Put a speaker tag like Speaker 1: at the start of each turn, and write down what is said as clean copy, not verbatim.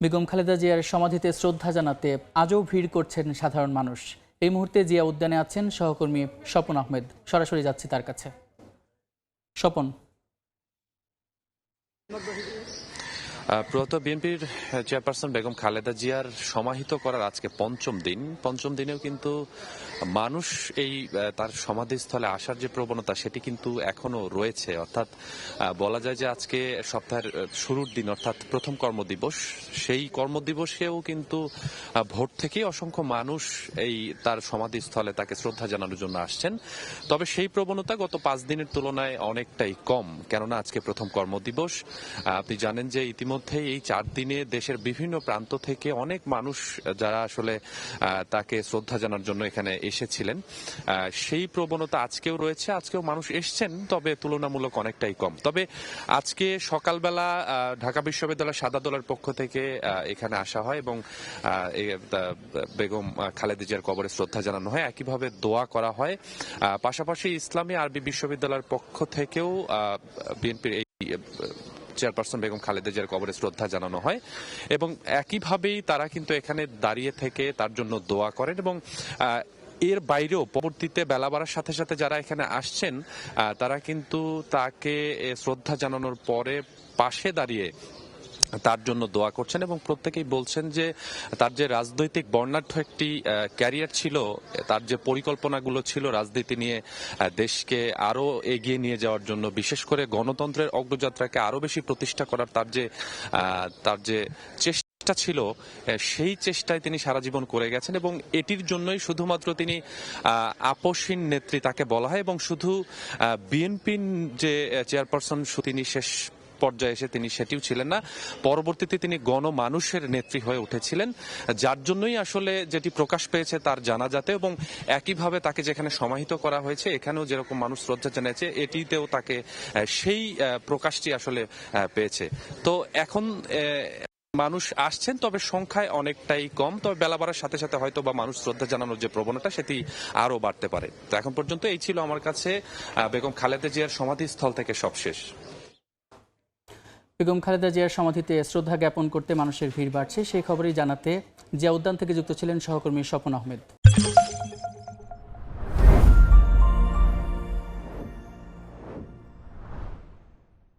Speaker 1: বেগম খালেদা জিয়ার সমাধিতে শ্রদ্ধা জানাতে আজও ভিড় করছেন সাধারণ মানুষ। এই মুহূর্তে জিয়া উদ্যানে আছেন সহকর্মী স্বপন আহমেদ। সরাসরি যাচ্ছি তার কাছে। স্বপন।
Speaker 2: প্রয়াত বিএনপির চেয়ারপারসন বেগম খালেদা জিয়ার সমাহিত করার আজকে পঞ্চম দিনেও কিন্তু মানুষ এই তার সমাধিস্থলে আসার যে প্রবণতা সেটি কিন্তু এখনো রয়েছে। অর্থাৎ বলা যায় যে আজকে সপ্তাহের শুরুর দিন অর্থাৎ প্রথম কর্মদিবস, সেই কর্মদিবসেও কিন্তু ভোর থেকেই অসংখ্য মানুষ এই তার সমাধিস্থলে তাকে শ্রদ্ধা জানানোর জন্য আসছেন। তবে সেই প্রবণতা গত 5 দিনের তুলনায় অনেকটাই কম, কেননা আজকে প্রথম কর্মদিবস। আপনি জানেন যে ইতিমধ্যে এই 4 দিনে দেশের বিভিন্ন প্রান্ত থেকে অনেক মানুষ যারা আসলে তাকে শ্রদ্ধা জানার জন্য এখানে এসেছিলেন, সেই প্রবণতা আজকেও রয়েছে। আজকেও মানুষ এসছেন, তবে তুলনামূলক অনেকটাই কম। তবে আজকে সকালবেলা ঢাকা বিশ্ববিদ্যালয় সাদা দলের পক্ষ থেকে এখানে আসা হয় এবং বেগম খালেদা জিয়ার কবরে শ্রদ্ধা জানানো হয়, একইভাবে দোয়া করা হয়। পাশাপাশি ইসলামী আরবি বিশ্ববিদ্যালয়ের পক্ষ থেকেও বিএনপির এই চেয়ারপারসন বেগম খালেদা জিয়ার কবরে শ্রদ্ধা জানানো হয় এবং একইভাবেই তারা কিন্তু এখানে দাঁড়িয়ে থেকে তার জন্য দোয়া করেন। এবং এর বাইরেও পরবর্তীতে বেলা বাড়ার সাথে সাথে যারা এখানে আসছেন তারা কিন্তু তাকে শ্রদ্ধা জানানোর পরে পাশে দাঁড়িয়ে তার জন্য দোয়া করছেন এবং প্রত্যেকেই বলছেন যে তার যে রাজনৈতিক বর্ণাঢ্য একটি ক্যারিয়ার ছিল, তার যে পরিকল্পনাগুলো ছিল রাজনীতি নিয়ে দেশকে আরো এগিয়ে নিয়ে যাওয়ার জন্য, বিশেষ করে গণতন্ত্রের অগ্রযাত্রাকে আরো বেশি প্রতিষ্ঠা করার তার যে চেষ্টা ছিল, সেই চেষ্টায় তিনি সারা জীবন করে গেছেন এবং এটির জন্যই শুধুমাত্র তিনি আপসহীন নেত্রী তাকে বলা হয়। এবং শুধু বিএনপির যে চেয়ারপারসন তিনি শেষ পর্যায়ে এসে তিনি সেটিও ছিলেন না, পরবর্তীতে তিনি গণমানুষের নেত্রী হয়ে উঠেছিলেন, যার জন্যই আসলে যেটি প্রকাশ পেয়েছে তার জানাজাতে। এবং একইভাবে তাকে যেখানে সমাহিত করা হয়েছে এখানেও যেরকম মানুষ শ্রদ্ধা জানিয়েছে, এটিতেও তাকে সেই প্রকাশটি আসলে পেয়েছে। তো এখন মানুষ আসছেন, তবে সংখ্যায় অনেকটাই কম। তবে বেলা বাড়ার সাথে সাথে হয়তো বা মানুষ শ্রদ্ধা জানানোর যে প্রবণতা সেটি আরো বাড়তে পারে। তো এখন পর্যন্ত এই ছিল আমার কাছে বেগম খালেদা জিয়ার সমাধিস্থল থেকে সবশেষ।
Speaker 1: বেগম খালেদা জিয়ার সমাধিতে শ্রদ্ধা জ্ঞাপন করতে মানুষের ভিড় বাড়ছে, সেই খবরই জানাতে জিয়া উদ্যান থেকে যুক্ত ছিলেন সহকর্মী স্বপন আহমেদ।